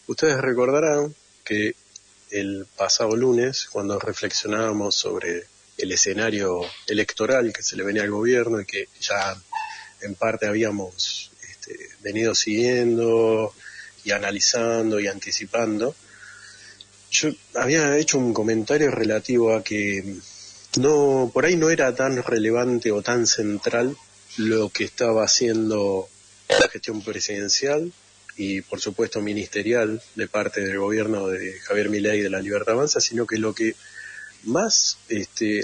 Ustedes recordarán que el pasado lunes, cuando reflexionábamos sobre el escenario electoral que se le venía al gobierno y que ya en parte habíamos venido siguiendo y analizando y anticipando, yo había hecho un comentario relativo a que no, por ahí no era tan relevante o tan central lo que estaba haciendo la gestión presidencial y por supuesto ministerial de parte del gobierno de Javier Milei de La Libertad Avanza, sino que lo que más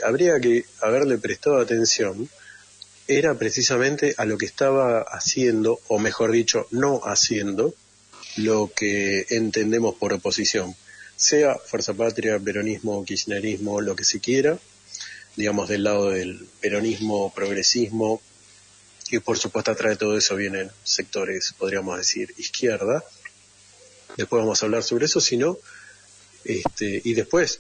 habría que haberle prestado atención era precisamente a lo que estaba haciendo, o mejor dicho, no haciendo, lo que entendemos por oposición, sea Fuerza Patria, peronismo, kirchnerismo, lo que se quiera, digamos del lado del peronismo, progresismo, y por supuesto atrás de todo eso vienen sectores, podríamos decir, izquierda. Después vamos a hablar sobre eso, sino, y después,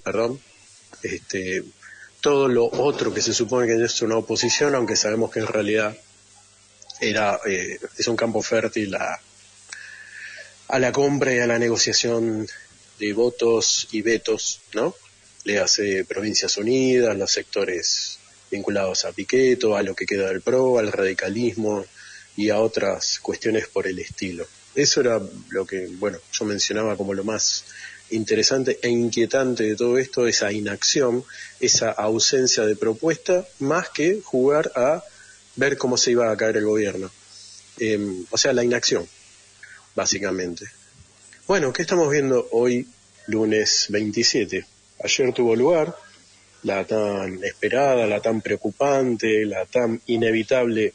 todo lo otro que se supone que es una oposición, aunque sabemos que en realidad es un campo fértil a la compra y a la negociación de votos y vetos, ¿no? Le hace Provincias Unidas, los sectores vinculados a Pichetto, a lo que queda del PRO, al radicalismo y a otras cuestiones por el estilo. Eso era lo que, yo mencionaba como lo más interesante e inquietante de todo esto, esa inacción, esa ausencia de propuesta, más que jugar a ver cómo se iba a caer el gobierno. O sea, la inacción, básicamente. Bueno, ¿qué estamos viendo hoy, lunes 27? Ayer tuvo lugar la tan esperada, la tan preocupante, la tan inevitable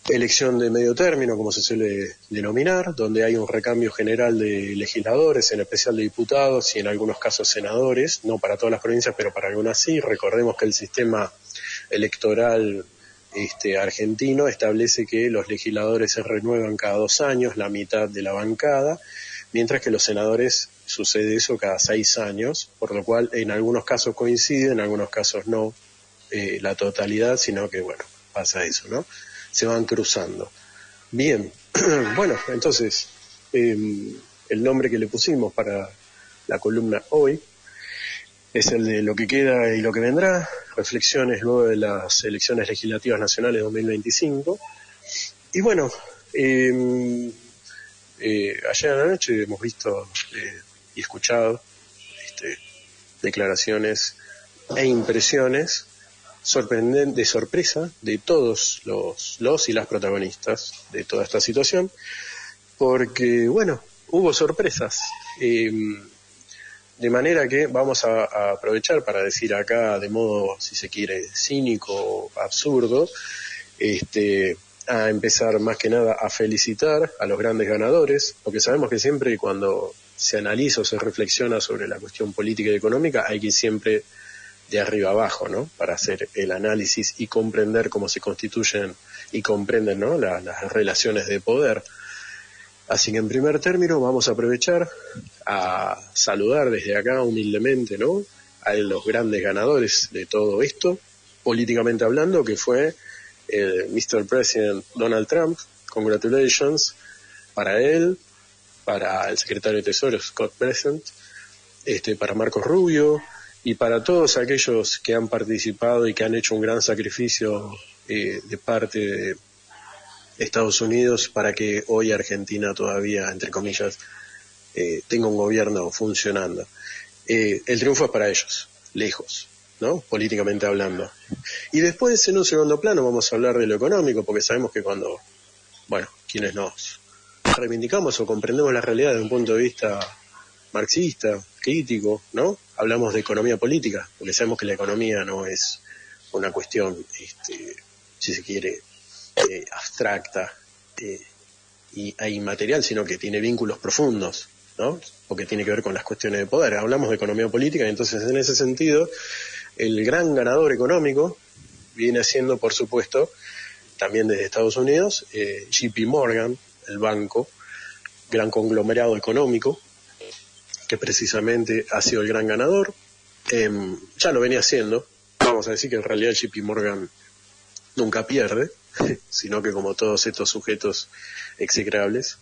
elección de medio término, como se suele denominar, donde hay un recambio general de legisladores, en especial de diputados y en algunos casos senadores, no para todas las provincias, pero para algunas sí. Recordemos que el sistema electoral argentino establece que los legisladores se renuevan cada 2 años, la mitad de la bancada, mientras que los senadores sucede eso cada 6 años, por lo cual en algunos casos coincide, en algunos casos no la totalidad, sino que pasa eso, ¿no? Se van cruzando. Bien, entonces el nombre que le pusimos para la columna hoy es el de Lo que queda y lo que vendrá, reflexiones luego de las elecciones legislativas nacionales 2025. Y ayer a la noche hemos visto y escuchado declaraciones e impresiones de sorpresa de todos los y las protagonistas de toda esta situación, porque hubo sorpresas, de manera que vamos a aprovechar para decir acá de modo, si se quiere, cínico, absurdo, a empezar más que nada a felicitar a los grandes ganadores, porque sabemos que siempre cuando se analiza o se reflexiona sobre la cuestión política y económica hay que ir siempre de arriba abajo, ¿no? Para hacer el análisis y comprender cómo se constituyen y comprenden, ¿no? las relaciones de poder. Así que en primer término vamos a aprovechar a saludar desde acá humildemente, ¿no? A los grandes ganadores de todo esto, políticamente hablando, que fue el Mr. President Donald Trump. Congratulations para él, para el secretario de Tesoro Scott Bessent, para Marcos Rubio y para todos aquellos que han participado y que han hecho un gran sacrificio de parte de Estados Unidos para que hoy Argentina todavía, entre comillas, tenga un gobierno funcionando. El triunfo es para ellos, lejos, ¿no? Políticamente hablando. Y después, en un segundo plano, vamos a hablar de lo económico, porque sabemos que cuando, quienes nos reivindicamos o comprendemos la realidad desde un punto de vista marxista, crítico, ¿no? Hablamos de economía política, porque sabemos que la economía no es una cuestión, si se quiere, abstracta y inmaterial, sino que tiene vínculos profundos, ¿no? Porque tiene que ver con las cuestiones de poder. Hablamos de economía política y entonces en ese sentido el gran ganador económico viene siendo, por supuesto, también desde Estados Unidos, JP Morgan, el banco, gran conglomerado económico, que precisamente ha sido el gran ganador. Ya lo venía haciendo. Vamos a decir que en realidad JP Morgan nunca pierde, sino que como todos estos sujetos execrables,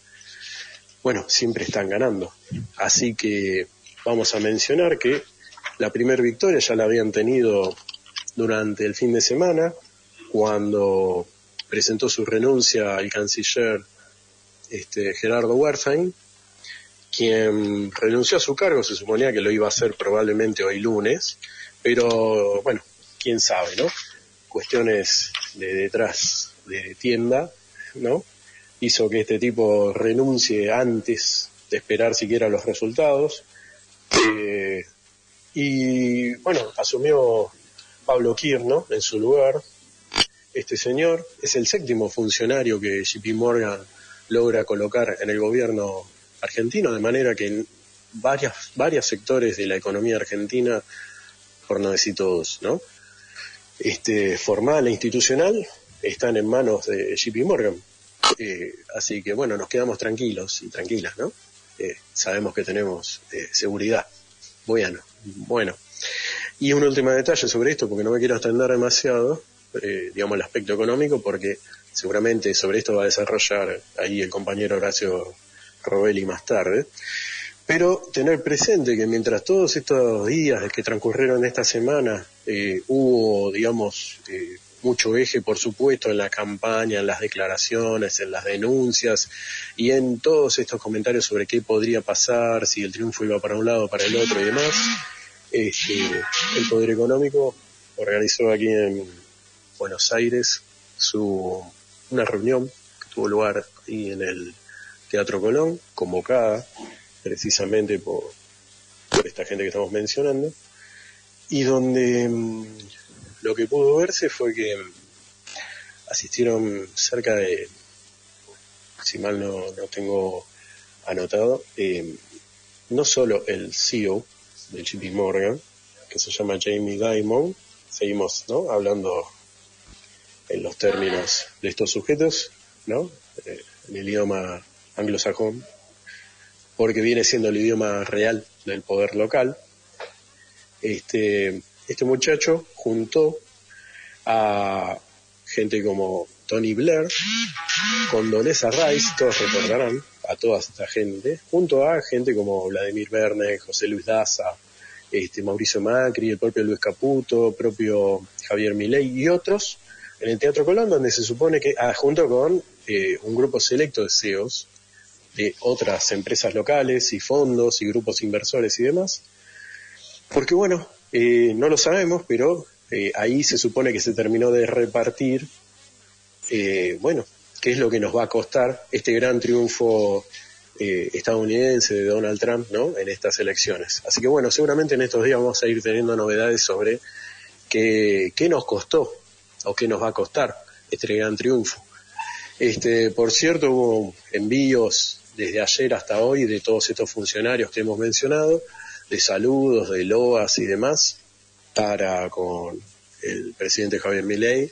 bueno, siempre están ganando. Así que vamos a mencionar que la primera victoria ya la habían tenido durante el fin de semana, cuando presentó su renuncia al canciller Gerardo Wertheim, quien renunció a su cargo. Se suponía que lo iba a hacer probablemente hoy lunes, pero bueno, quién sabe, ¿no? Cuestiones de detrás de tienda, ¿no? Hizo que este tipo renuncie antes de esperar siquiera los resultados. Y bueno, asumió Pablo Kirno en su lugar. Este señor es el 7º funcionario que JP Morgan logra colocar en el gobierno argentino, de manera que en varios sectores de la economía argentina, por no decir todos, ¿no? Formal e institucional, están en manos de JP Morgan. Así que bueno, nos quedamos tranquilos y tranquilas, ¿no? Sabemos que tenemos seguridad. Bueno. Y un último detalle sobre esto, porque no me quiero extender demasiado, digamos, el aspecto económico, porque seguramente sobre esto va a desarrollar ahí el compañero Horacio Robelli más tarde. Pero tener presente que mientras todos estos días que transcurrieron esta semana hubo, digamos, mucho eje, por supuesto, en la campaña, en las declaraciones, en las denuncias y en todos estos comentarios sobre qué podría pasar, si el triunfo iba para un lado o para el otro y demás, el Poder Económico organizó aquí en Buenos Aires una reunión que tuvo lugar ahí en el Teatro Colón, convocada precisamente por esta gente que estamos mencionando, y donde lo que pudo verse fue que asistieron cerca de, si mal no tengo anotado, no solo el CEO de JP Morgan, que se llama Jamie Dimon, seguimos, ¿no?, hablando en los términos de estos sujetos, ¿no?, en el idioma anglosajón, porque viene siendo el idioma real del poder local. Este muchacho juntó a gente como Tony Blair, Condoleezza Rice, todos recordarán a toda esta gente, junto a gente como Vladimir Bernet, José Luis Daza, Mauricio Macri, el propio Luis Caputo, propio Javier Milei y otros, en el Teatro Colón, donde se supone que, junto con un grupo selecto de CEOs de otras empresas locales y fondos y grupos inversores y demás, porque bueno, no lo sabemos, pero ahí se supone que se terminó de repartir, bueno, qué es lo que nos va a costar este gran triunfo estadounidense de Donald Trump, ¿no?, en estas elecciones. Así que bueno, seguramente en estos días vamos a ir teniendo novedades sobre qué nos costó o qué nos va a costar este gran triunfo. Por cierto, hubo envíos desde ayer hasta hoy de todos estos funcionarios que hemos mencionado, de saludos, de loas y demás, para con el presidente Javier Milei.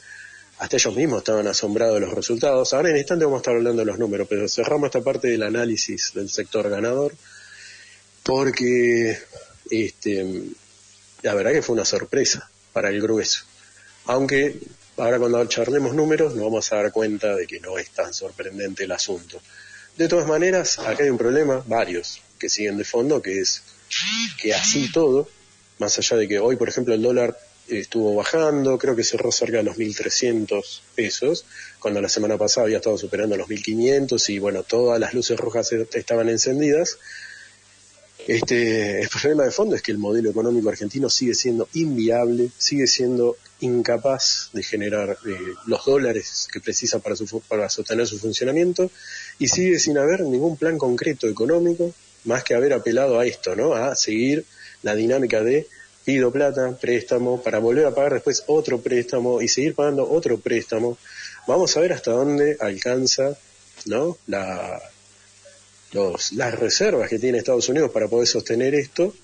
Hasta ellos mismos estaban asombrados de los resultados. Ahora en instante vamos a estar hablando de los números, pero cerramos esta parte del análisis del sector ganador, porque la verdad que fue una sorpresa para el grueso. Aunque ahora cuando charlemos números nos vamos a dar cuenta de que no es tan sorprendente el asunto. De todas maneras, acá hay un problema, varios, que siguen de fondo, que es que así todo, más allá de que hoy, por ejemplo, el dólar estuvo bajando, creo que cerró cerca de los 1.300 pesos, cuando la semana pasada había estado superando los 1.500 y bueno, todas las luces rojas estaban encendidas. El problema de fondo es que el modelo económico argentino sigue siendo inviable, sigue siendo incapaz de generar los dólares que precisa para sostener su funcionamiento, y sigue sin haber ningún plan concreto económico, más que haber apelado a esto, ¿no?, a seguir la dinámica de pido plata, préstamo, para volver a pagar después otro préstamo y seguir pagando otro préstamo. Vamos a ver hasta dónde alcanza, ¿no?, las reservas que tiene Estados Unidos para poder sostener esto.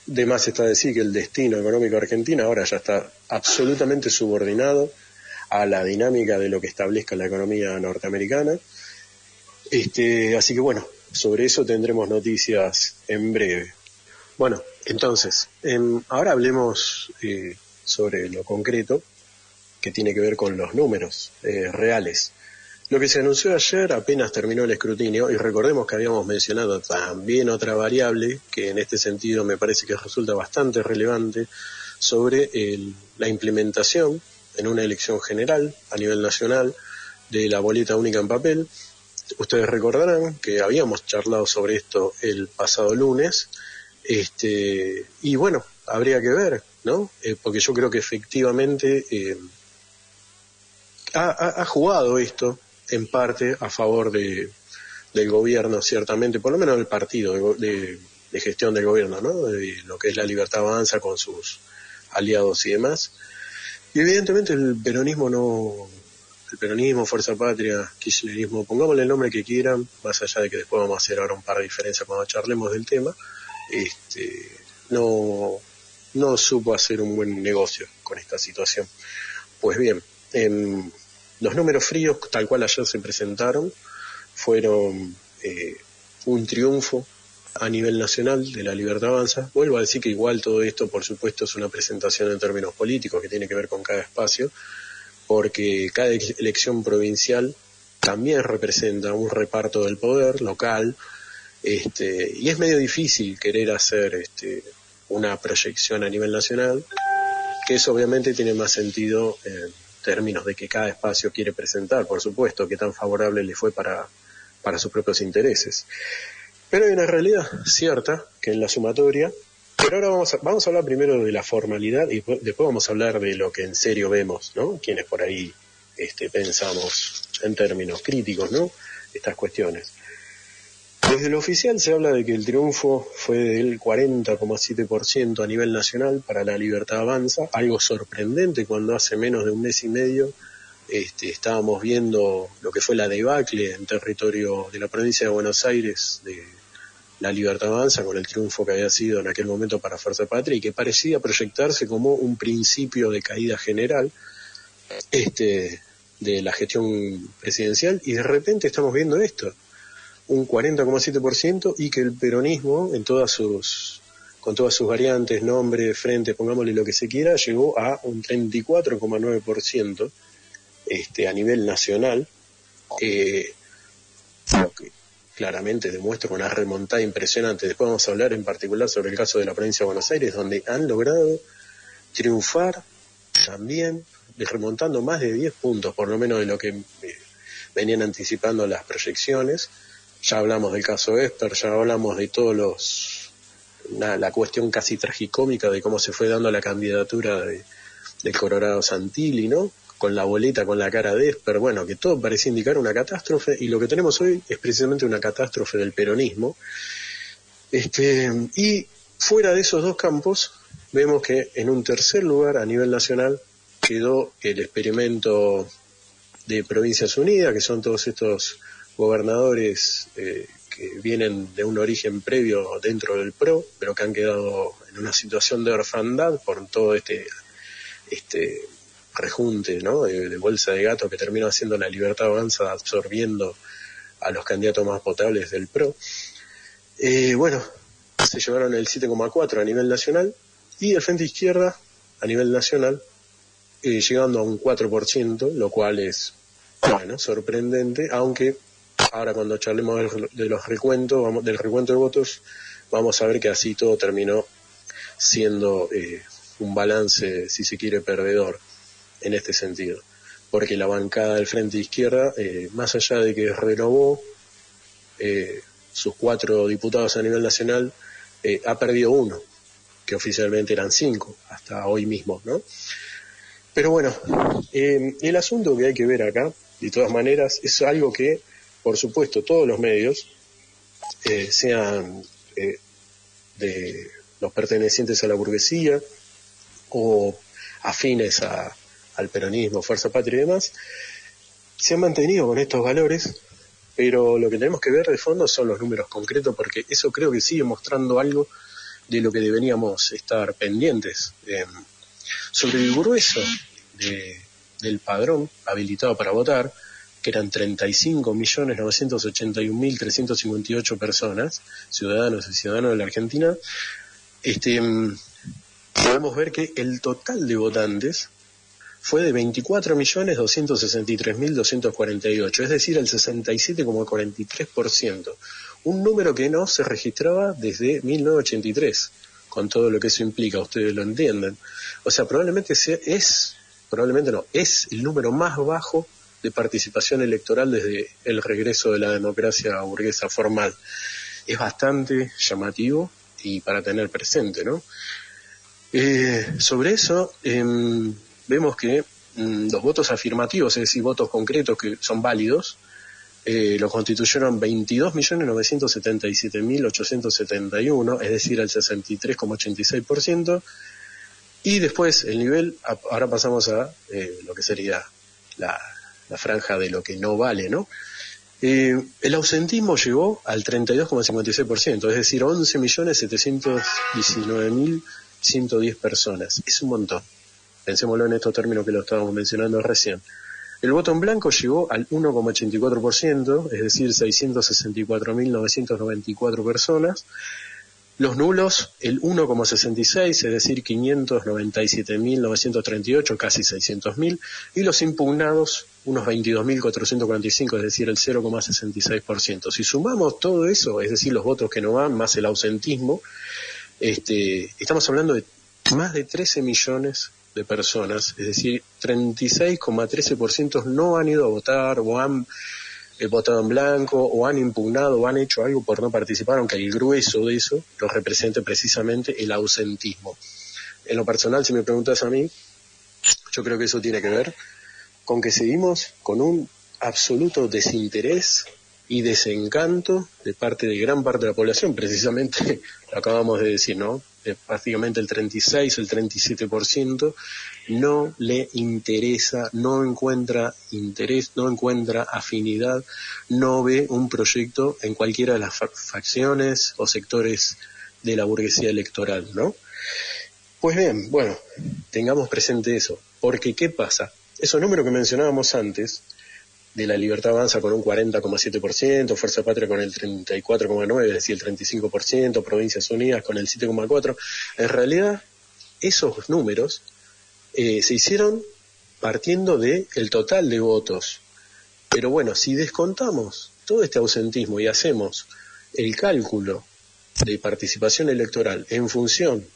De más está decir que el destino económico argentino ahora ya está absolutamente subordinado a la dinámica de lo que establezca la economía norteamericana. Así que bueno, sobre eso tendremos noticias en breve. Bueno, entonces, ahora hablemos sobre lo concreto, que tiene que ver con los números reales. Lo que se anunció ayer apenas terminó el escrutinio, y recordemos que habíamos mencionado también otra variable que en este sentido me parece que resulta bastante relevante sobre la implementación en una elección general a nivel nacional de la boleta única en papel. Ustedes recordarán que habíamos charlado sobre esto el pasado lunes, y bueno, habría que ver, ¿no? Porque yo creo que efectivamente ha jugado esto en parte a favor del gobierno, ciertamente, por lo menos del partido de gestión del gobierno, ¿no? De lo que es la Libertad Avanza con sus aliados y demás. Y evidentemente el peronismo, Fuerza Patria, kirchnerismo, pongámosle el nombre que quieran, más allá de que después vamos a hacer ahora un par de diferencias cuando charlemos del tema, no supo hacer un buen negocio con esta situación. Pues bien, los números fríos, tal cual ayer se presentaron, fueron un triunfo a nivel nacional de la Libertad Avanza. Vuelvo a decir que igual todo esto, por supuesto, es una presentación en términos políticos que tiene que ver con cada espacio, porque cada elección provincial también representa un reparto del poder local, y es medio difícil querer hacer una proyección a nivel nacional, que eso obviamente tiene más sentido en términos de que cada espacio quiere presentar, por supuesto, qué tan favorable le fue para sus propios intereses. Pero hay una realidad cierta que en la sumatoria, pero ahora vamos a hablar primero de la formalidad y después vamos a hablar de lo que en serio vemos, ¿no? Quienes por ahí pensamos en términos críticos, ¿no? Estas cuestiones. Desde lo oficial se habla de que el triunfo fue del 40,7% a nivel nacional para la Libertad Avanza, algo sorprendente cuando hace menos de un mes y medio estábamos viendo lo que fue la debacle en territorio de la provincia de Buenos Aires de la Libertad Avanza, con el triunfo que había sido en aquel momento para Fuerza Patria y que parecía proyectarse como un principio de caída general de la gestión presidencial, y de repente estamos viendo esto, un 40,7%, y que el peronismo con todas sus variantes, nombre, frente, pongámosle lo que se quiera, llegó a un 34,9% a nivel nacional, lo que claramente demuestra una remontada impresionante. Después vamos a hablar en particular sobre el caso de la provincia de Buenos Aires, donde han logrado triunfar también, remontando más de 10 puntos, por lo menos de lo que venían anticipando las proyecciones. Ya hablamos del caso Esper, ya hablamos de todos la cuestión casi tragicómica de cómo se fue dando la candidatura del Colorado Santilli, ¿no? Con la boleta, con la cara de Esper, bueno, que todo parecía indicar una catástrofe, y lo que tenemos hoy es precisamente una catástrofe del peronismo. Y fuera de esos dos campos, vemos que en un tercer lugar a nivel nacional quedó el experimento de Provincias Unidas, que son todos estos gobernadores que vienen de un origen previo dentro del PRO, pero que han quedado en una situación de orfandad por todo este rejunte, ¿no? de bolsa de gato que terminó haciendo la Libertad Avanza, absorbiendo a los candidatos más potables del PRO. Bueno, se llevaron el 7,4 a nivel nacional, y el Frente Izquierda a nivel nacional llegando a un 4%, lo cual es, bueno, sorprendente, aunque ahora cuando charlemos de los recuentos, del recuento de votos, vamos a ver que así todo terminó siendo un balance, si se quiere, perdedor en este sentido, porque la bancada del Frente Izquierda, más allá de que renovó sus 4 diputados a nivel nacional, ha perdido 1, que oficialmente eran 5 hasta hoy mismo, ¿no? Pero bueno, el asunto que hay que ver acá, de todas maneras, es algo que, por supuesto, todos los medios, sean de los pertenecientes a la burguesía o afines al peronismo, Fuerza Patria y demás, se han mantenido con estos valores, pero lo que tenemos que ver de fondo son los números concretos, porque eso creo que sigue mostrando algo de lo que deberíamos estar pendientes. Sobre el grueso del padrón habilitado para votar, que eran 35.981.358 personas, ciudadanos y ciudadanos de la Argentina, podemos ver que el total de votantes fue de 24.263.248, es decir, el 67,43%, un número que no se registraba desde 1983, con todo lo que eso implica, ustedes lo entienden. O sea, es el número más bajo de participación electoral desde el regreso de la democracia burguesa formal. Es bastante llamativo y para tener presente, ¿no? Sobre eso, vemos que los votos afirmativos, es decir, votos concretos que son válidos, lo constituyeron 22.977.871, es decir, el 63,86%, y después el nivel, ahora pasamos a lo que sería la franja de lo que no vale, ¿no? El ausentismo llegó al 32,56%, es decir, 11.719.110 personas. Es un montón. Pensémoslo en estos términos que lo estábamos mencionando recién. El voto en blanco llegó al 1,84%, es decir, 664.994 personas. Los nulos, el 1,66, es decir, 597.938, casi 600.000. Y los impugnados, unos 22.445, es decir, el 0,66%. Si sumamos todo eso, es decir, los votos que no van, más el ausentismo, estamos hablando de más de 13 millones de personas, es decir, 36,13% no han ido a votar o han votado en blanco o han impugnado o han hecho algo por no participar, aunque el grueso de eso lo represente precisamente el ausentismo. En lo personal, si me preguntas a mí, yo creo que eso tiene que ver con que seguimos con un absoluto desinterés y desencanto de gran parte de la población, precisamente lo acabamos de decir, ¿no? Prácticamente el 36, el 37% no le interesa, no encuentra interés, no encuentra afinidad, no ve un proyecto en cualquiera de las facciones o sectores de la burguesía electoral, ¿no? Pues bien, bueno, tengamos presente eso, porque ¿qué pasa? Esos números que mencionábamos antes, de La Libertad Avanza con un 40,7%, Fuerza Patria con el 34,9%, es decir, el 35%, Provincias Unidas con el 7,4%, en realidad esos números se hicieron partiendo del total de votos. Pero bueno, si descontamos todo este ausentismo y hacemos el cálculo de participación electoral en función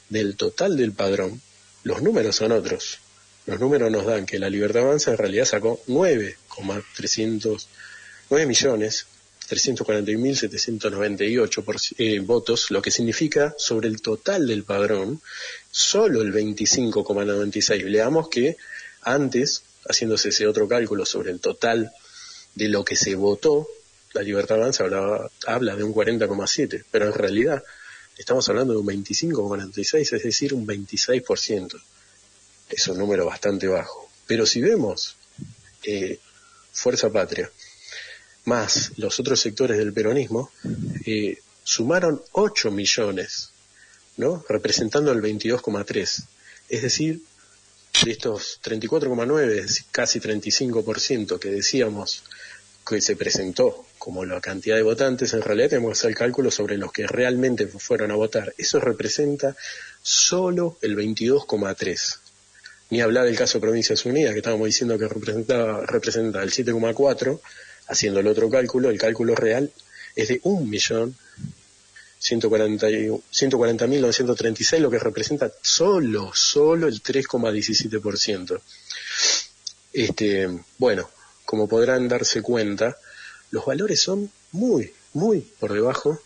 del total del padrón, los números son otros. Los números nos dan que La Libertad Avanza en realidad sacó 9.341.798 votos, lo que significa sobre el total del padrón, solo el 25,96. Leamos que antes, haciéndose ese otro cálculo sobre el total de lo que se votó, La Libertad Avanza habla de un 40,7, pero en realidad estamos hablando de un 25,96, es decir, un 26%. Es un número bastante bajo. Pero si vemos Fuerza Patria más los otros sectores del peronismo, sumaron 8 millones, ¿no? Representando el 22,3. Es decir, de estos 34,9, casi 35% que decíamos que se presentó como la cantidad de votantes, en realidad tenemos que hacer el cálculo sobre los que realmente fueron a votar. Eso representa solo el 22,3. Ni hablar del caso de Provincias Unidas, que estábamos diciendo que representa el 7,4, haciendo el otro cálculo, el cálculo real es de 1.140.936, lo que representa solo el 3,17%. Bueno, como podrán darse cuenta, los valores son muy, muy por debajo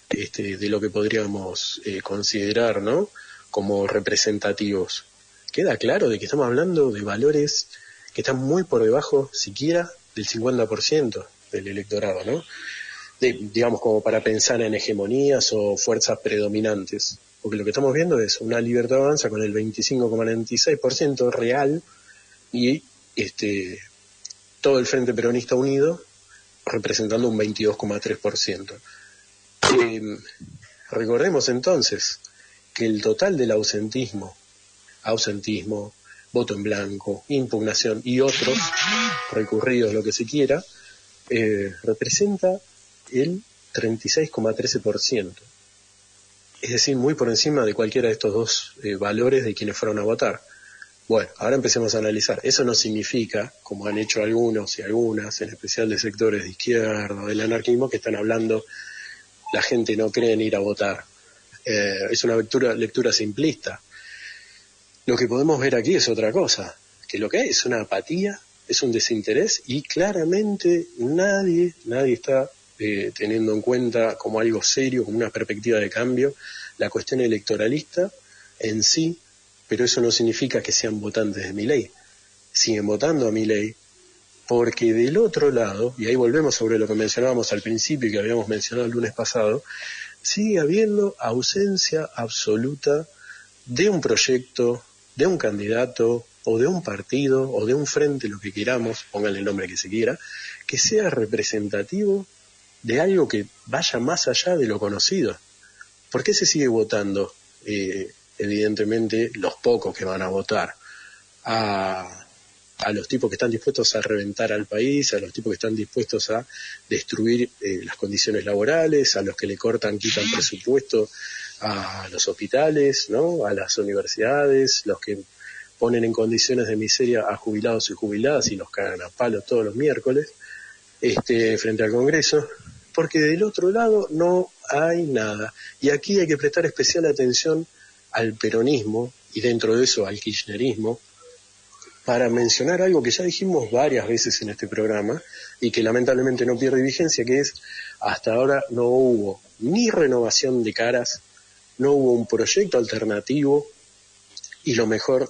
de lo que podríamos considerar, ¿no?, como representativos. Queda claro de que estamos hablando de valores que están muy por debajo siquiera del 50% del electorado, ¿no? Digamos, como para pensar en hegemonías o fuerzas predominantes. Porque lo que estamos viendo es una Libertad Avanza con el 25,96% real y todo el Frente Peronista Unido representando un 22,3%. Recordemos entonces que el total del ausentismo, voto en blanco, impugnación y otros recurridos, lo que se quiera, representa el 36,13%. Es decir, muy por encima de cualquiera de estos dos valores de quienes fueron a votar. Bueno, ahora empecemos a analizar. Eso no significa, como han hecho algunos y algunas, en especial de sectores de izquierda, del anarquismo, que están hablando, la gente no cree en ir a votar. Es una lectura simplista. Lo que podemos ver aquí es otra cosa, que lo que hay es una apatía, es un desinterés, y claramente nadie está teniendo en cuenta como algo serio, como una perspectiva de cambio, la cuestión electoralista en sí, pero eso no significa que sean votantes de Milei. Siguen votando a Milei porque del otro lado, y ahí volvemos sobre lo que mencionábamos al principio y que habíamos mencionado el lunes pasado, sigue habiendo ausencia absoluta de un proyecto, de un candidato, o de un partido, o de un frente, lo que queramos, pónganle el nombre que se quiera, que sea representativo de algo que vaya más allá de lo conocido. ¿Por qué se sigue votando? Evidentemente, los pocos que van a votar a los tipos que están dispuestos a reventar al país, a los tipos que están dispuestos a destruir las condiciones laborales, a los que le cortan, quitan presupuesto a los hospitales, ¿no? A las universidades, los que ponen en condiciones de miseria a jubilados y jubiladas y los cagan a palos todos los miércoles, frente al Congreso, porque del otro lado no hay nada. Y aquí hay que prestar especial atención al peronismo y dentro de eso al kirchnerismo, para mencionar algo que ya dijimos varias veces en este programa y que lamentablemente no pierde vigencia, que es, hasta ahora no hubo ni renovación de caras, no hubo un proyecto alternativo, y lo mejor,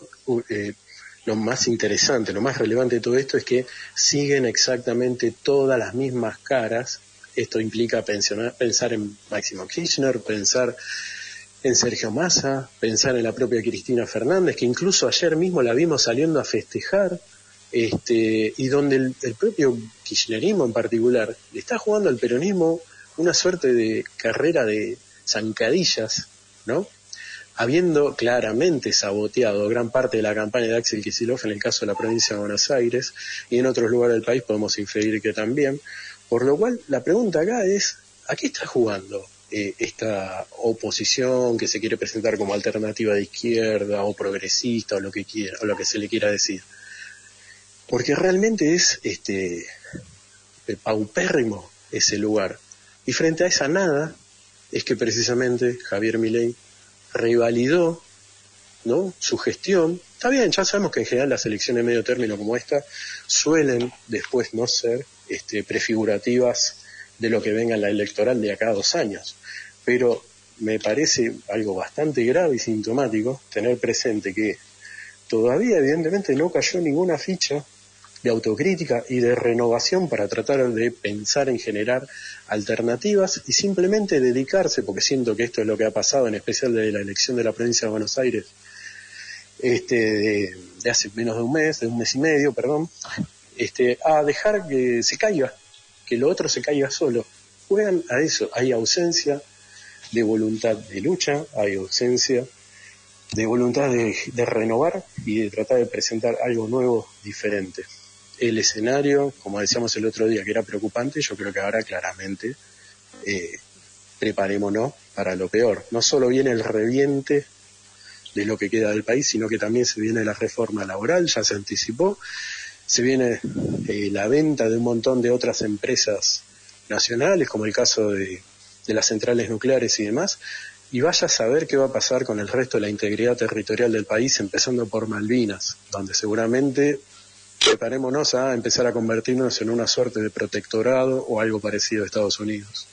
lo más interesante, lo más relevante de todo esto es que siguen exactamente todas las mismas caras. Esto implica pensar en Máximo Kirchner, pensar en Sergio Massa, pensar en la propia Cristina Fernández, que incluso ayer mismo la vimos saliendo a festejar, y donde el propio kirchnerismo en particular le está jugando al peronismo una suerte de carrera de zancadillas, ¿no? Habiendo claramente saboteado gran parte de la campaña de Axel Kicillof en el caso de la provincia de Buenos Aires, y en otros lugares del país podemos inferir que también, por lo cual la pregunta acá es, ¿a qué está jugando esta oposición que se quiere presentar como alternativa de izquierda o progresista o lo que quiera, o lo que se le quiera decir? Porque realmente es paupérrimo ese lugar, y frente a esa nada es que precisamente Javier Milei revalidó, ¿no?, su gestión. Está bien, ya sabemos que en general las elecciones de medio término como esta suelen después no ser prefigurativas de lo que venga en la electoral de acá a 2 años, pero me parece algo bastante grave y sintomático tener presente que todavía evidentemente no cayó ninguna ficha de autocrítica y de renovación para tratar de pensar en generar alternativas y simplemente dedicarse, porque siento que esto es lo que ha pasado, en especial de la elección de la provincia de Buenos Aires, de hace menos de un mes y medio, perdón, a dejar que se caiga, que lo otro se caiga solo. Juegan a eso, hay ausencia de voluntad de lucha, hay ausencia de voluntad de renovar y de tratar de presentar algo nuevo, diferente. El escenario, como decíamos el otro día, que era preocupante, yo creo que ahora claramente preparémonos para lo peor. No solo viene el reviente de lo que queda del país, sino que también se viene la reforma laboral, ya se anticipó, se viene la venta de un montón de otras empresas nacionales, como el caso de las centrales nucleares y demás, y vaya a saber qué va a pasar con el resto de la integridad territorial del país, empezando por Malvinas, donde seguramente preparémonos a empezar a convertirnos en una suerte de protectorado o algo parecido a Estados Unidos.